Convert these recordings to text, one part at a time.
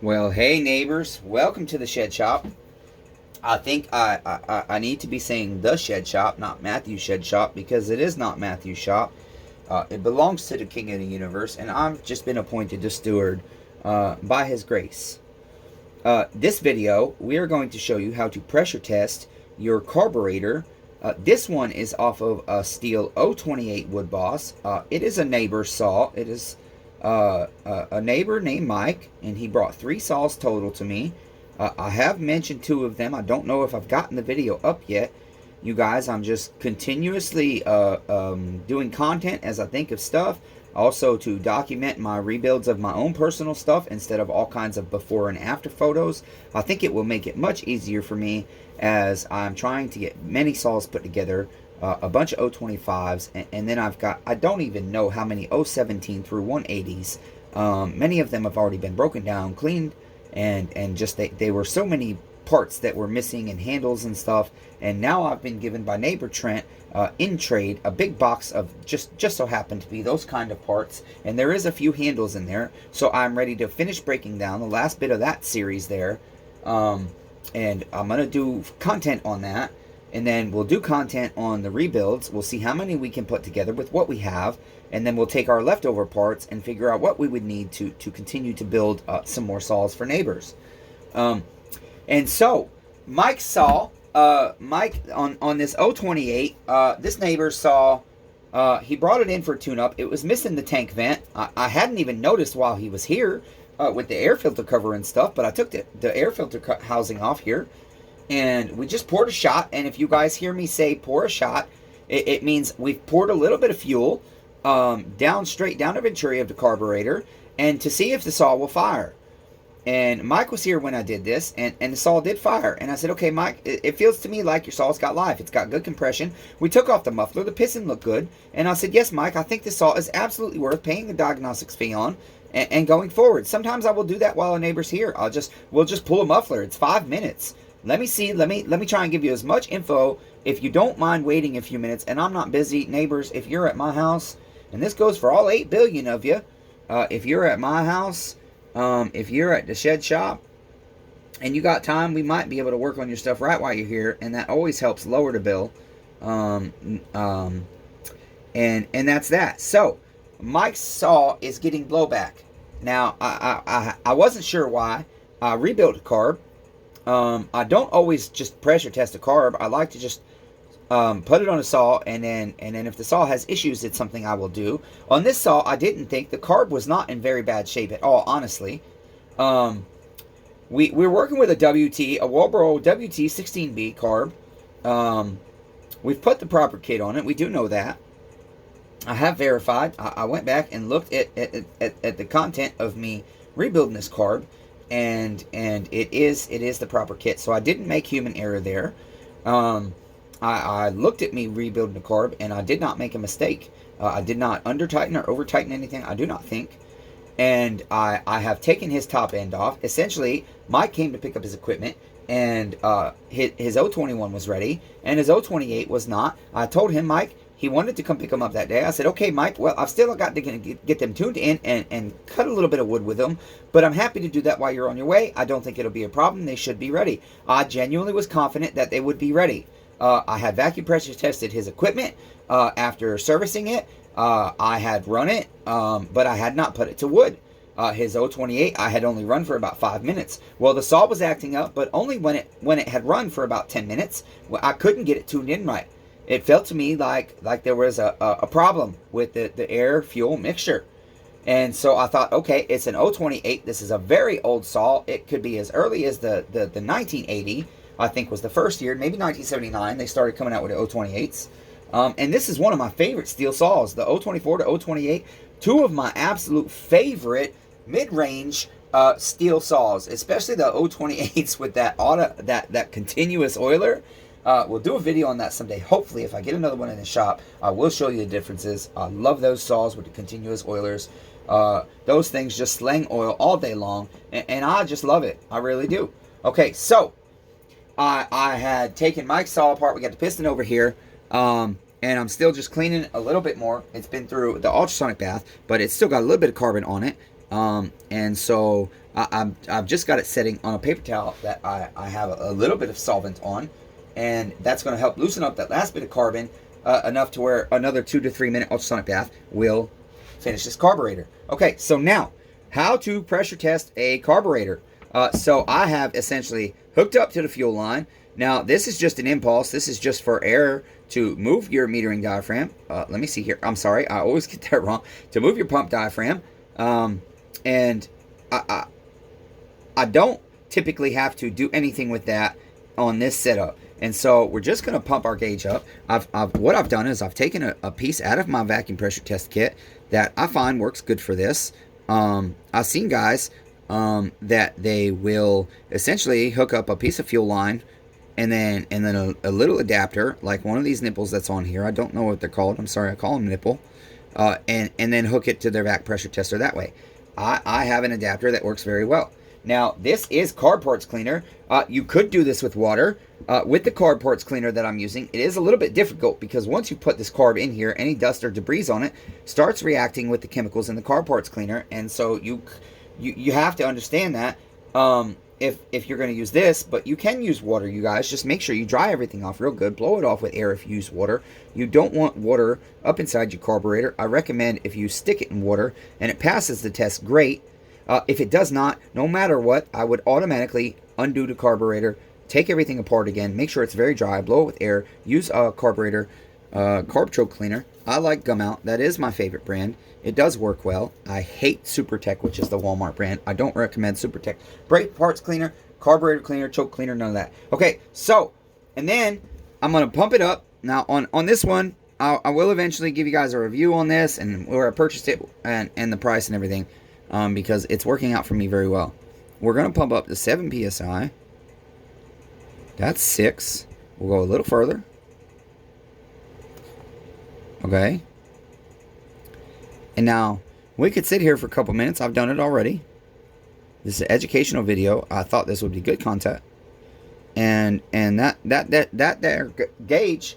Well, hey neighbors, welcome to the Shed Shop. I think I need to be saying the Shed Shop, not Matthew's Shed Shop, because it is not Matthew's shop. It belongs to the King of the Universe, and I've just been appointed to steward by His grace. This video, we are going to show you how to pressure test your carburetor. This one is off of a Stihl 028 Wood Boss. It is a neighbor saw. It is a neighbor named Mike, and he brought 3 saws total to me. I have mentioned 2 of them. I don't know if I've gotten the video up yet. You guys, I'm just continuously doing content as I think of stuff. Also to document my rebuilds of my own personal stuff instead of all kinds of before and after photos. I think it will make it much easier for me as I'm trying to get many saws put together. A bunch of 025s, and then I've got, I don't even know how many 017 through 180s. Many of them have already been broken down, cleaned, and just they were so many parts that were missing and handles and stuff. And now I've been given by neighbor Trent in trade a big box of just so happened to be those kind of parts, and there is a few handles in there, so I'm ready to finish breaking down the last bit of that series there. And I'm gonna do content on that, and then we'll do content on the rebuilds. We'll see how many we can put together with what we have, and then we'll take our leftover parts and figure out what we would need to continue to build some more saws for neighbors. And so Mike saw Mike on this 028, this neighbor saw, he brought it in for a tune-up. It was missing the tank vent. I hadn't even noticed while he was here with the air filter cover and stuff, but I took the air filter housing off here, and we just poured a shot. And if you guys hear me say pour a shot, it means we've poured a little bit of fuel straight down the venturi of the carburetor, and to see if the saw will fire. And Mike was here when I did this, and the saw did fire. And I said, okay, Mike, it feels to me like your saw's got life. It's got good compression. We took off the muffler. The piston looked good. And I said, yes, Mike, I think this saw is absolutely worth paying the diagnostics fee on and going forward. Sometimes I will do that while a neighbor's here. We'll just pull a muffler. It's 5 minutes. Let me see. Let me try and give you as much info. If you don't mind waiting a few minutes, and I'm not busy, neighbors, if you're at my house, and this goes for all 8 billion of you, if you're at my house, if you're at the Shed Shop and you got time, we might be able to work on your stuff right while you're here, and that always helps lower the bill. And that's that. So Mike's saw is getting blowback. Now I wasn't sure why. I rebuilt a carb. I don't always just pressure test a carb. I like to just put it on a saw, and then if the saw has issues, it's something I will do. On this saw, I didn't think the carb was not in very bad shape at all, honestly. We're working with a WT, a Walbro WT 16B carb. We've put the proper kit on it. We do know that. I have verified. I went back and looked at the content of me rebuilding this carb, and it is the proper kit. So I didn't make human error there. I looked at me rebuilding the carb, and I did not make a mistake. I did not under-tighten or over-tighten anything, I do not think. And I have taken his top end off. Essentially, Mike came to pick up his equipment, and his 021 was ready, and his 028 was not. I told him, Mike, he wanted to come pick them up that day. I said, okay, Mike, well, I've still got to get them tuned in and cut a little bit of wood with them, but I'm happy to do that while you're on your way. I don't think it'll be a problem. They should be ready. I genuinely was confident that they would be ready. I had vacuum pressure tested his equipment after servicing it. I had run it, but I had not put it to wood. His 028 I had only run for about 5 minutes. Well, the saw was acting up, but only when it had run for about 10 minutes. Well, I couldn't get it tuned in right. It felt to me like there was a problem with the air fuel mixture. And so I thought, okay, it's an 028. This is a very old saw. It could be as early as the 1980. I think was the first year, maybe 1979, they started coming out with the 028s. And this is one of my favorite Stihl saws, the 024 to 028. 2 of my absolute favorite mid-range Stihl saws, especially the 028s with that continuous oiler. We'll do a video on that someday. Hopefully, if I get another one in the shop, I will show you the differences. I love those saws with the continuous oilers. Those things just slang oil all day long, and I just love it. I really do. Okay, so I had taken Mike's saw apart. We got the piston over here, and I'm still just cleaning it a little bit more. It's been through the ultrasonic bath, but it's still got a little bit of carbon on it. And so I've just got it setting on a paper towel that I have a little bit of solvent on, and that's going to help loosen up that last bit of carbon enough to where another 2 to 3 minute ultrasonic bath will finish this carburetor. Okay, so now how to pressure test a carburetor. So I have essentially hooked up to the fuel line. Now this is just an impulse. This is just for air to move your metering diaphragm. Let me see here. I'm sorry, I always get that wrong. To move your pump diaphragm. And I don't typically have to do anything with that on this setup. And so we're just going to pump our gauge up. What I've done is I've taken a piece out of my vacuum pressure test kit that I find works good for this. I've seen guys that they will essentially hook up a piece of fuel line and then a little adapter, like one of these nipples that's on here. I don't know what they're called. I'm sorry, I call them nipple. And then hook it to their vac pressure tester that way. I have an adapter that works very well. Now, this is carb parts cleaner. You could do this with water. With the carb parts cleaner that I'm using, it is a little bit difficult because once you put this carb in here, any dust or debris on it starts reacting with the chemicals in the carb parts cleaner. And so you have to understand that if you're going to use this, but you can use water, you guys. Just make sure you dry everything off real good. Blow it off with air if you use water. You don't want water up inside your carburetor. I recommend if you stick it in water and it passes the test, great. If it does not, no matter what, I would automatically undo the carburetor, take everything apart again, make sure it's very dry, blow it with air, use a carburetor carb choke cleaner. I like Gum Out. That is my favorite brand. It does work well. I hate SuperTech, which is the Walmart brand. I don't recommend SuperTech. Brake parts cleaner, carburetor cleaner, choke cleaner, none of that. Okay, so, and then I'm going to pump it up. Now, on this one, I will eventually give you guys a review on this and where I purchased it and the price and everything, because it's working out for me very well. We're going to pump up to 7 PSI. That's 6. We'll go a little further. Okay. And now, we could sit here for a couple minutes. I've done it already. This is an educational video. I thought this would be good content. And that there gauge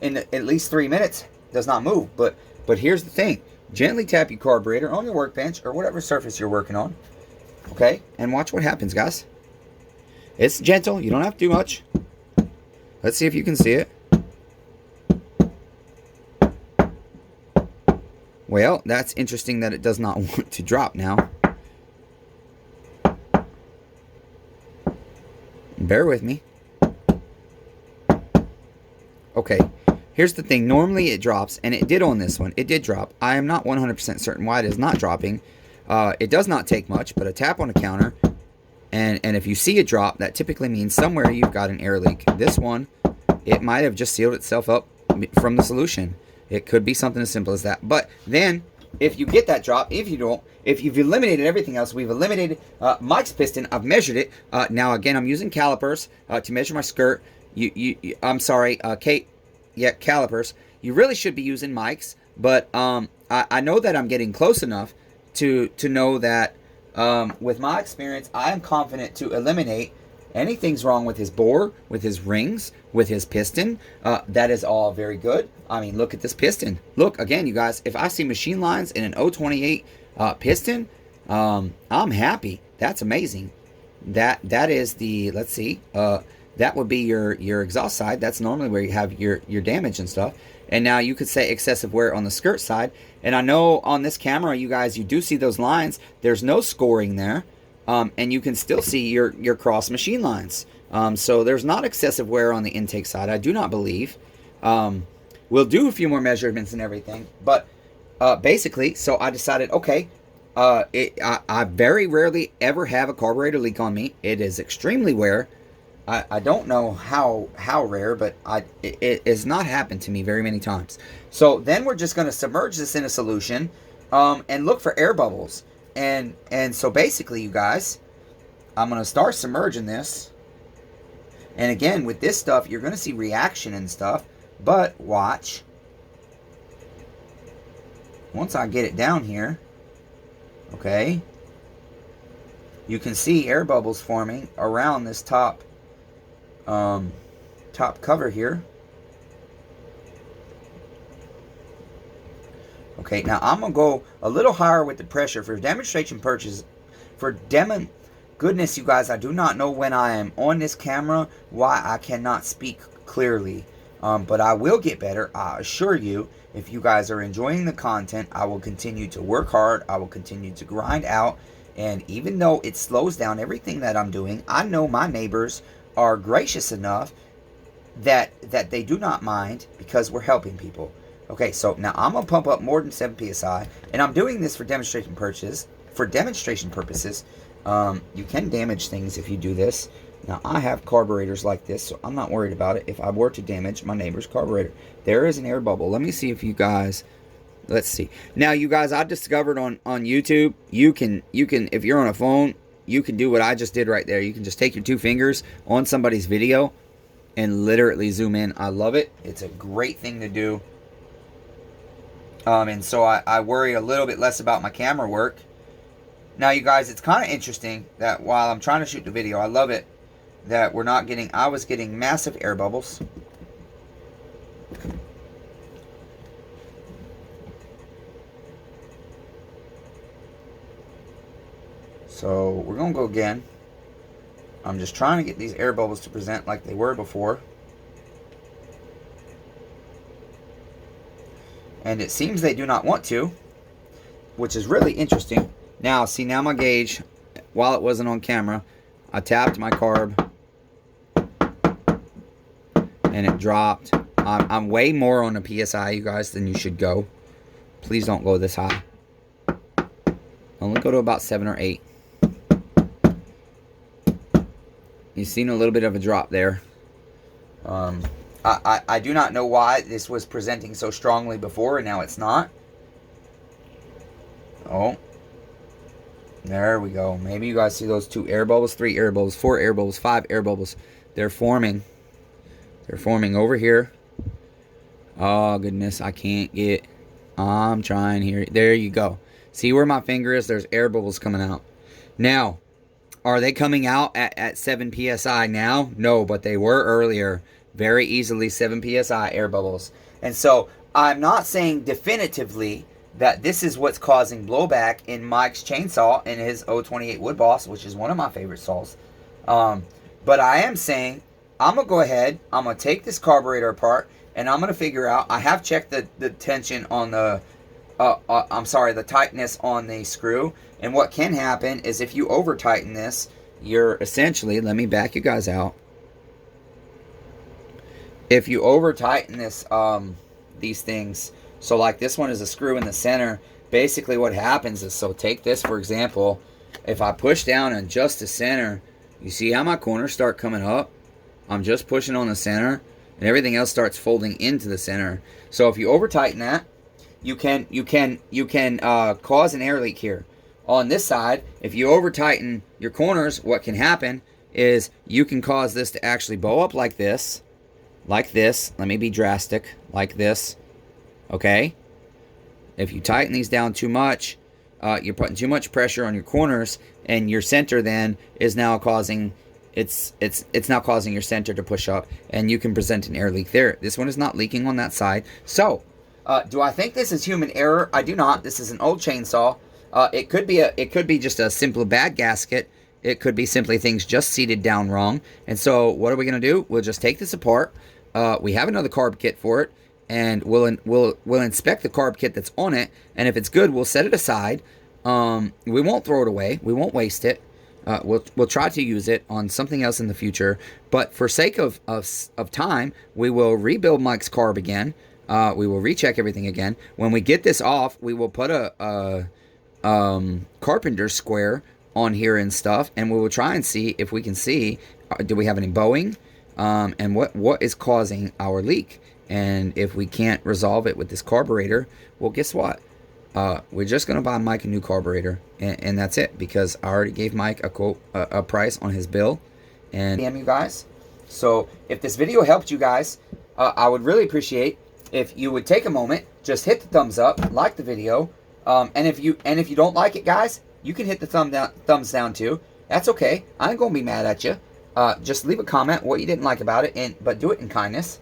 in at least 3 minutes does not move. But here's the thing. Gently tap your carburetor on your workbench or whatever surface you're working on. Okay? And watch what happens, guys. It's gentle. You don't have to do much. Let's see if you can see it. Well, that's interesting that it does not want to drop now. Bear with me. Okay, here's the thing. Normally it drops, and it did on this one. It did drop. I am not 100% certain why it is not dropping. It does not take much, but a tap on a counter, and if you see it drop, that typically means somewhere you've got an air leak. This one, it might have just sealed itself up from the solution. It could be something as simple as that. But then, if you get that drop, if you don't, if you've eliminated everything else, we've eliminated Mike's piston. I've measured it. Now, again, I'm using calipers to measure my skirt. I'm sorry, Kate. Yeah, calipers. You really should be using Mike's. But I know that I'm getting close enough to know that with my experience, I am confident to eliminate anything's wrong with his bore, with his rings, with his piston. That is all very good. I mean, look at this piston. Look, again, you guys, if I see machine lines in an 028 piston, I'm happy. That's amazing. That is the, let's see, that would be your exhaust side. That's normally where you have your damage and stuff. And now you could say excessive wear on the skirt side. And I know on this camera, you guys, you do see those lines. There's no scoring there. And you can still see your cross machine lines. So there's not excessive wear on the intake side, I do not believe. We'll do a few more measurements and everything. But basically, so I decided, okay, I very rarely ever have a carburetor leak on me. It is extremely rare. I don't know how rare, but it has not happened to me very many times. So then we're just going to submerge this in a solution and look for air bubbles. And so basically, you guys, I'm going to start submerging this. And again, with this stuff, you're going to see reaction and stuff. But watch. Once I get it down here, okay, you can see air bubbles forming around this top cover here. Okay, now I'm going to go a little higher with the pressure for demonstration purposes. Goodness, you guys, I do not know when I am on this camera why I cannot speak clearly. But I will get better, I assure you. If you guys are enjoying the content, I will continue to work hard. I will continue to grind out. And even though it slows down everything that I'm doing, I know my neighbors are gracious enough that they do not mind, because we're helping people. Okay, so now I'm going to pump up more than 7 psi. And I'm doing this for demonstration purposes. You can damage things if you do this. Now, I have carburetors like this, so I'm not worried about it if I were to damage my neighbor's carburetor. There is an air bubble. Let me see if you guys... Let's see. Now, you guys, I discovered on YouTube, you can, if you're on a phone, you can do what I just did right there. You can just take your 2 fingers on somebody's video and literally zoom in. I love it. It's a great thing to do. And so I worry a little bit less about my camera work. Now, you guys, it's kind of interesting that while I'm trying to shoot the video, I love it that we're not getting... I was getting massive air bubbles. So, we're going to go again. I'm just trying to get these air bubbles to present like they were before. And it seems they do not want to, which is really interesting. Now, see, now my gauge, while it wasn't on camera, I tapped my carb and it dropped. I'm way more on the PSI, you guys, than you should go. Please don't go this high. Only go to about 7 or 8. You've seen a little bit of a drop there. I do not know why this was presenting so strongly before and now it's not. Oh. There we go. Maybe you guys see those 2 air bubbles, 3 air bubbles, 4 air bubbles, 5 air bubbles. They're forming. They're forming over here. Oh, goodness. I can't get... I'm trying here. There you go. See where my finger is? There's air bubbles coming out. Now, are they coming out at 7 psi now? No, but they were earlier. Very easily 7 psi air bubbles. And so, I'm not saying definitively that this is what's causing blowback in Mike's chainsaw and his 028 Wood Boss, which is one of my favorite saws. But I am saying, I'm going to go ahead, I'm going to take this carburetor apart, and I'm going to figure out, I have checked the tension on the, the tightness on the screw. And what can happen is if you over tighten this, you're essentially, let me back you guys out. If you over tighten this, these things, so like this one is a screw in the center, basically what happens is, so take this for example, if I push down on just the center, you see how my corners start coming up? I'm just pushing on the center, and everything else starts folding into the center. So if you over tighten that, you can cause an air leak here. On this side, if you over tighten your corners, what can happen is you can cause this to actually bow up like this. Like this. Let me be drastic. Like this. Okay? If you tighten these down too much, you're putting too much pressure on your corners, and your center then is now causing it's now causing your center to push up, and you can present an air leak there. This one is not leaking on that side. So, do I think this is human error? I do not. This is an old chainsaw. It could be just a simple bad gasket. It could be simply things just seated down wrong. And so what are we going to do? We'll just take this apart. We have another carb kit for it, and we'll inspect the carb kit that's on it, and if it's good, we'll set it aside. We won't throw it away. We won't waste it. We'll try to use it on something else in the future. But for sake of time, we will rebuild Mike's carb again. We will recheck everything again. When we get this off, we will put a carpenter square on here and stuff, and we will try and see if we can see, do we have any bowing, and what is causing our leak. And if we can't resolve it with this carburetor, well, guess what? We're just going to buy Mike a new carburetor, and that's it, because I already gave Mike a price on his bill. And damn, you guys. So if this video helped you guys, I would really appreciate if you would take a moment, just hit the thumbs up, like the video, and if you don't like it, guys, you can hit the thumbs down too. That's okay. I ain't gonna be mad at you. Just leave a comment what you didn't like about it, but do it in kindness,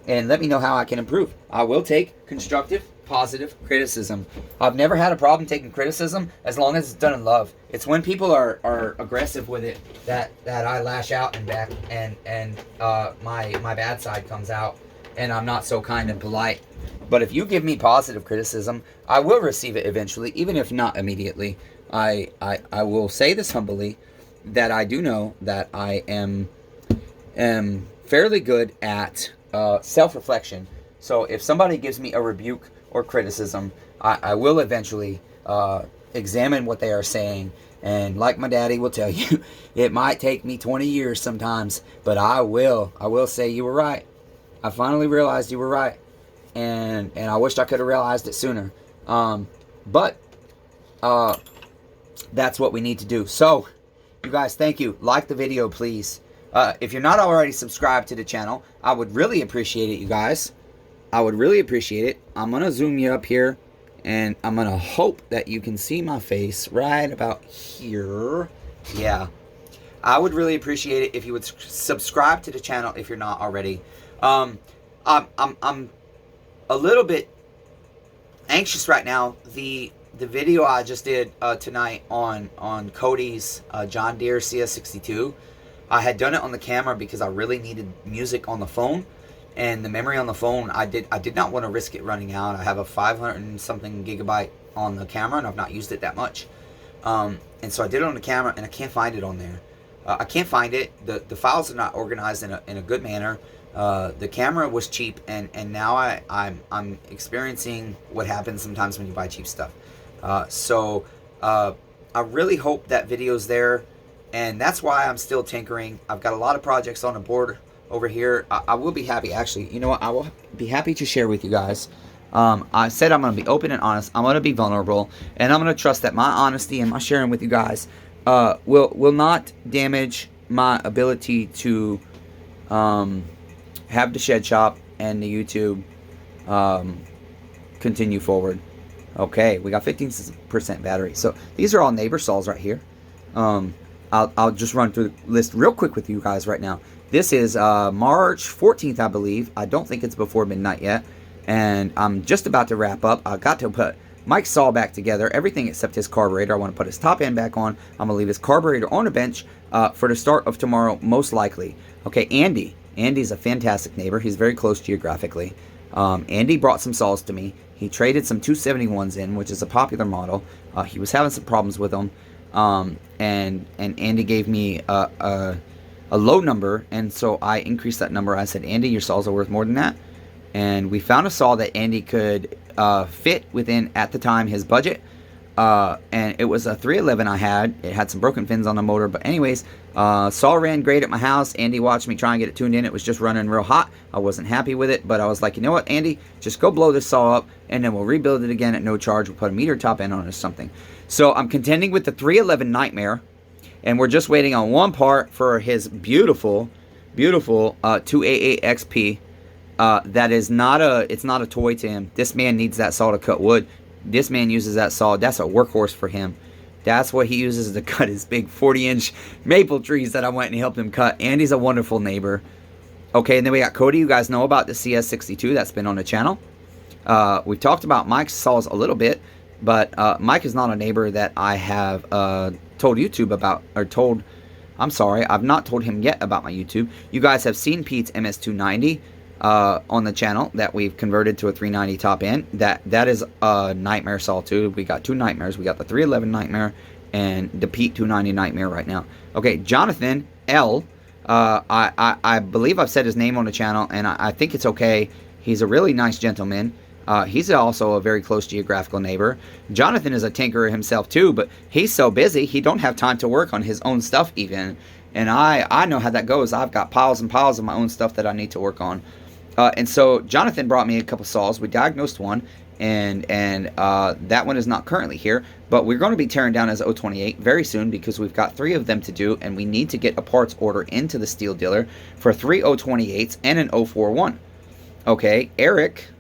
and let me know how I can improve. I will take constructive positive criticism. I've never had a problem taking criticism as long as it's done in love. It's when people are aggressive with it that I lash out and back, and my bad side comes out, and I'm not so kind and polite. But if you give me positive criticism, I will receive it eventually, even if not immediately. I will say this humbly, that I do know that I am fairly good at self-reflection. So if somebody gives me a rebuke or criticism, I will eventually examine what they are saying. And like my daddy will tell you, it might take me 20 years sometimes, but I will say you were right. I finally realized you were right. And I wished I could have realized it sooner. But that's what we need to do. So, you guys, thank you. Like the video, please. If you're not already subscribed to the channel, I would really appreciate it, you guys. I would really appreciate it. I'm going to zoom you up here, and I'm going to hope that you can see my face right about here. Yeah. I would really appreciate it if you would subscribe to the channel if you're not already. I'm a little bit anxious right now. The video I just did tonight on Cody's John Deere CS62, I had done it on the camera because I really needed music on the phone, and the memory on the phone, I did not want to risk it running out. I have a 500 and something gigabyte on the camera, and I've not used it that much, and so I did it on the camera, and I can't find it on there. I can't find it. The files are not organized in a good manner. The camera was cheap, and now I'm experiencing what happens sometimes when you buy cheap stuff. So I really hope that video's there, and that's why I'm still tinkering. I've got a lot of projects on the board over here. I will be happy, actually. You know what? I will be happy to share with you guys. I said I'm going to be open and honest. I'm going to be vulnerable, and I'm going to trust that my honesty and my sharing with you guys will not damage my ability to have the shed shop and the YouTube continue forward. Okay, we got 15% battery. So these are all neighbor saws right here. I'll just run through the list real quick with you guys right now. This is March 14th, I believe. I don't think it's before midnight yet. And I'm just about to wrap up. I got to put Mike's saw back together, everything except his carburetor. I want to put his top end back on. I'm going to leave his carburetor on a bench for the start of tomorrow, most likely. Okay, Andy. Andy's a fantastic neighbor. He's very close geographically. Andy brought some saws to me. He traded some 271s in, which is a popular model. He was having some problems with them. And Andy gave me a low number, and so I increased that number. I said, Andy, your saws are worth more than that. And we found a saw that Andy could fit within, at the time, his budget. And it was a 311 I had. It had some broken fins on the motor. But anyways, saw ran great at my house. Andy watched me try and get it tuned in. It was just running real hot. I wasn't happy with it. But I was like, you know what, Andy? Just go blow this saw up, and then we'll rebuild it again at no charge. We'll put a meter top end on it or something. So I'm contending with the 311 Nightmare. And we're just waiting on one part for his beautiful, beautiful 288 XP. That is not it's not a toy to him. This man needs that saw to cut wood. This man uses that saw. That's a workhorse for him. That's what he uses to cut his big 40-inch maple trees that I went and helped him cut. Andy's a wonderful neighbor. Okay, and then we got Cody. You guys know about the CS62 that's been on the channel. We've talked about Mike's saws a little bit, but Mike is not a neighbor that I have told YouTube about, or told, I'm sorry, I've not told him yet about my YouTube. You guys have seen Pete's MS290 on the channel that we've converted to a 390 top end. That is a Nightmare saw too. We got two Nightmares. We got the 311 Nightmare and the Pete 290 Nightmare right now. Okay, Jonathan L. I believe I've said his name on the channel, and I think it's okay. He's a really nice gentleman. He's also a very close geographical neighbor. Jonathan is a tinkerer himself too, but he's so busy he don't have time to work on his own stuff even. And I know how that goes. I've got piles and piles of my own stuff that I need to work on. And so Jonathan brought me a couple saws. We diagnosed one, and that one is not currently here, but we're going to be tearing down his 028 very soon because we've got 3 of them to do, and we need to get a parts order into the steel dealer for 3 028s and an 041. Okay, Eric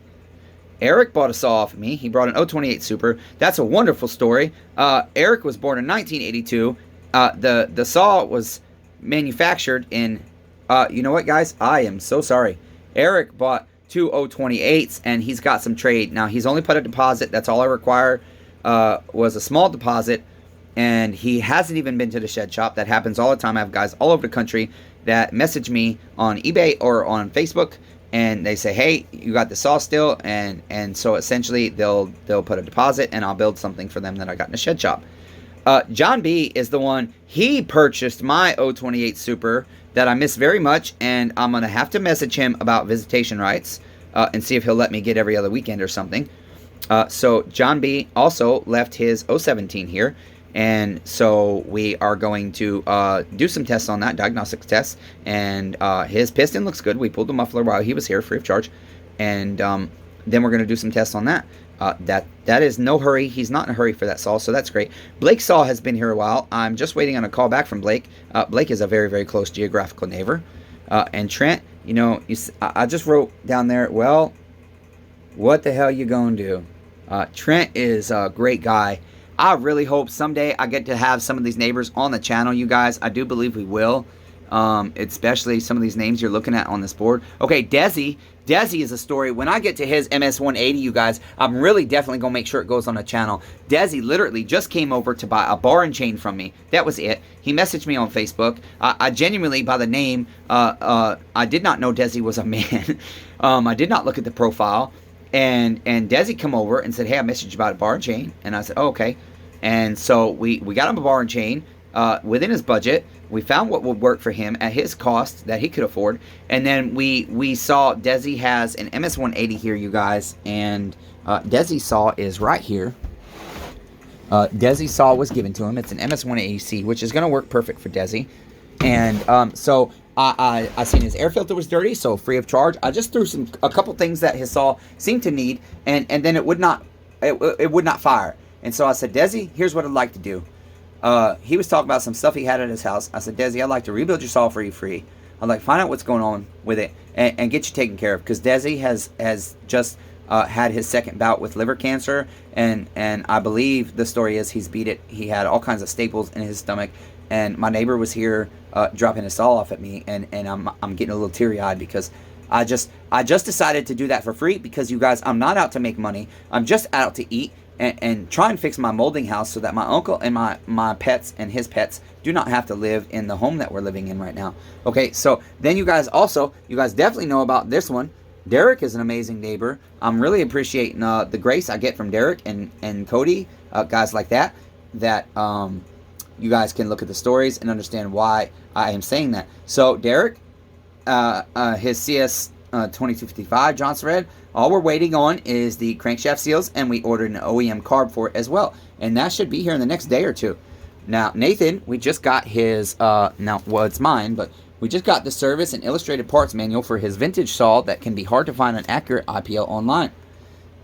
bought a saw off of me. He brought an 028 Super. That's a wonderful story. Eric was born in 1982. The saw was manufactured in, you know what, guys? I am so sorry. Eric bought 2 028s, and he's got some trade. Now, he's only put a deposit. That's all I require, was a small deposit, and he hasn't even been to the shed shop. That happens all the time. I have guys all over the country that message me on eBay or on Facebook, and they say, hey, you got the saw still, and so essentially they'll put a deposit, and I'll build something for them that I got in the shed shop. John B is the one, he purchased my 028 Super that I miss very much, and I'm going to have to message him about visitation rights and see if he'll let me get every other weekend or something. So John B also left his 017 here, and so we are going to do some tests on that, diagnostics tests, and his piston looks good. We pulled the muffler while he was here free of charge, and then we're going to do some tests on that. That is no hurry. He's not in a hurry for that saw, so that's great. Blake's saw has been here a while. I'm just waiting on a call back from Blake. Blake is a very, very close geographical neighbor. And Trent, you know, I just wrote down there, well, what the hell you gonna do? Trent is a great guy. I really hope someday I get to have some of these neighbors on the channel, you guys. I do believe we will. Especially some of these names you're looking at on this board. Okay, Desi is a story. When I get to his MS-180, you guys, I'm really definitely going to make sure it goes on the channel. Desi literally just came over to buy a bar and chain from me. That was it. He messaged me on Facebook. I genuinely, by the name, I did not know Desi was a man. I did not look at the profile. And Desi come over and said, hey, I messaged you about a bar and chain. And I said, oh, okay. And so we got him a bar and chain within his budget. We found what would work for him at his cost that he could afford. And then we saw Desi has an MS-180 here, you guys. And Desi's saw is right here. Desi's saw was given to him. It's an MS-180C, which is going to work perfect for Desi. And so I seen his air filter was dirty, so free of charge. I just threw a couple things that his saw seemed to need, and then it would not fire. And so I said, Desi, here's what I'd like to do. He was talking about some stuff he had at his house. I said, Desi, I'd like to rebuild your saw for you free. I'd like to find out what's going on with it and get you taken care of. Because Desi has just had his second bout with liver cancer. And I believe the story is he's beat it. He had all kinds of staples in his stomach. And my neighbor was here dropping his saw off at me. And I'm getting a little teary-eyed because I just decided to do that for free. Because, you guys, I'm not out to make money. I'm just out to eat. And try and fix my molding house so that my uncle and my pets and his pets do not have to live in the home that we're living in right now. Okay, so then you guys definitely know about this one. Derek is an amazing neighbor. I'm really appreciating the grace I get from Derek and Cody, guys like that you guys can look at the stories and understand why I am saying that. So Derek, his CS 2255 Johnson Red, all we're waiting on is the crankshaft seals, and we ordered an OEM carb for it as well, and that should be here in the next day or two. Now Nathan, we just got his it's mine, but we just got the service and illustrated parts manual for his vintage saw that can be hard to find an accurate IPL online,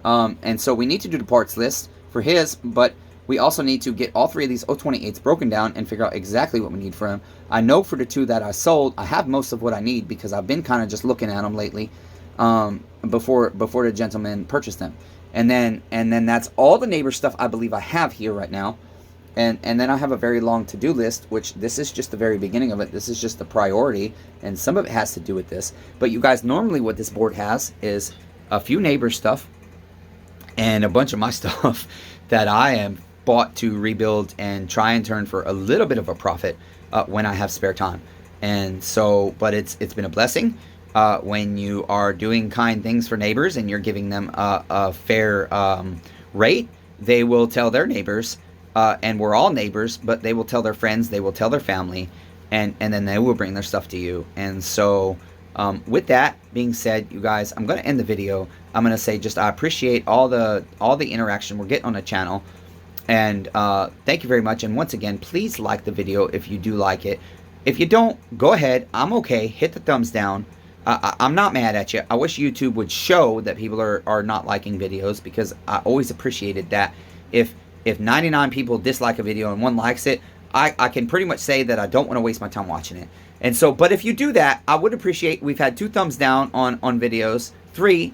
and so we need to do the parts list for his, but we also need to get all three of these 028s broken down and figure out exactly what we need for him. I know for the two that I sold, I have most of what I need because I've been kind of just looking at them lately before the gentleman purchased them. And then that's all the neighbor stuff I believe I have here right now. And then I have a very long to-do list, which this is just the very beginning of it. This is just the priority, and some of it has to do with this. But you guys, normally what this board has is a few neighbor stuff and a bunch of my stuff that I am bought to rebuild and try and turn for a little bit of a profit when I have spare time. And so, but it's been a blessing when you are doing kind things for neighbors and you're giving them a fair rate. They will tell their neighbors, and we're all neighbors, but they will tell their friends, they will tell their family, and then they will bring their stuff to you. And so with that being said, you guys, I'm going to end the video. I'm going to say just I appreciate all the interaction we're getting on the channel. And thank you very much. And once again, please like the video if you do like it. If you don't, go ahead. I'm okay. Hit the thumbs down. I'm not mad at you. I wish YouTube would show that people are not liking videos, because I always appreciated that. If 99 people dislike a video and one likes it, I can pretty much say that I don't want to waste my time watching it. And so, but if you do that, I would appreciate, we've had 2 thumbs down on videos. 3.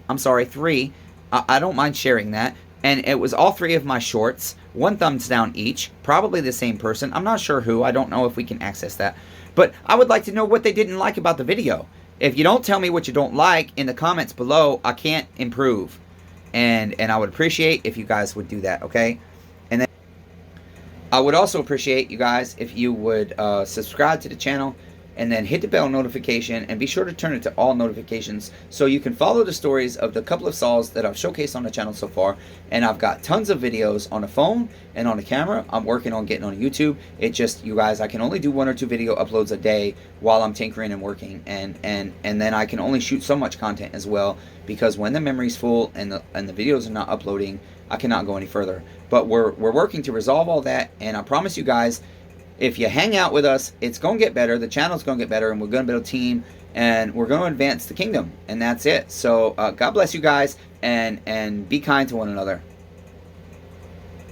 I don't mind sharing that. And it was all 3 of my shorts. 1 thumbs down each. Probably the same person. I'm not sure who. I don't know if we can access that. But I would like to know what they didn't like about the video. if you don't tell me what you don't like in the comments below, I can't improve. And I would appreciate if you guys would do that, okay? And then I would also appreciate you guys if you would subscribe to the channel and then hit the bell notification and be sure to turn it to all notifications so you can follow the stories of the couple of saws that I've showcased on the channel so far. And I've got tons of videos on the phone and on the camera. I'm working on getting on YouTube. It just, you guys, I can only do 1 or 2 video uploads a day while I'm tinkering and working, and then I can only shoot so much content as well, because when the memory's full and the videos are not uploading, I cannot go any further. But we're working to resolve all that, and I promise you guys, if you hang out with us, it's going to get better. The channel's going to get better, and we're going to build a team, and we're going to advance the kingdom, and that's it. So God bless you guys, and be kind to one another.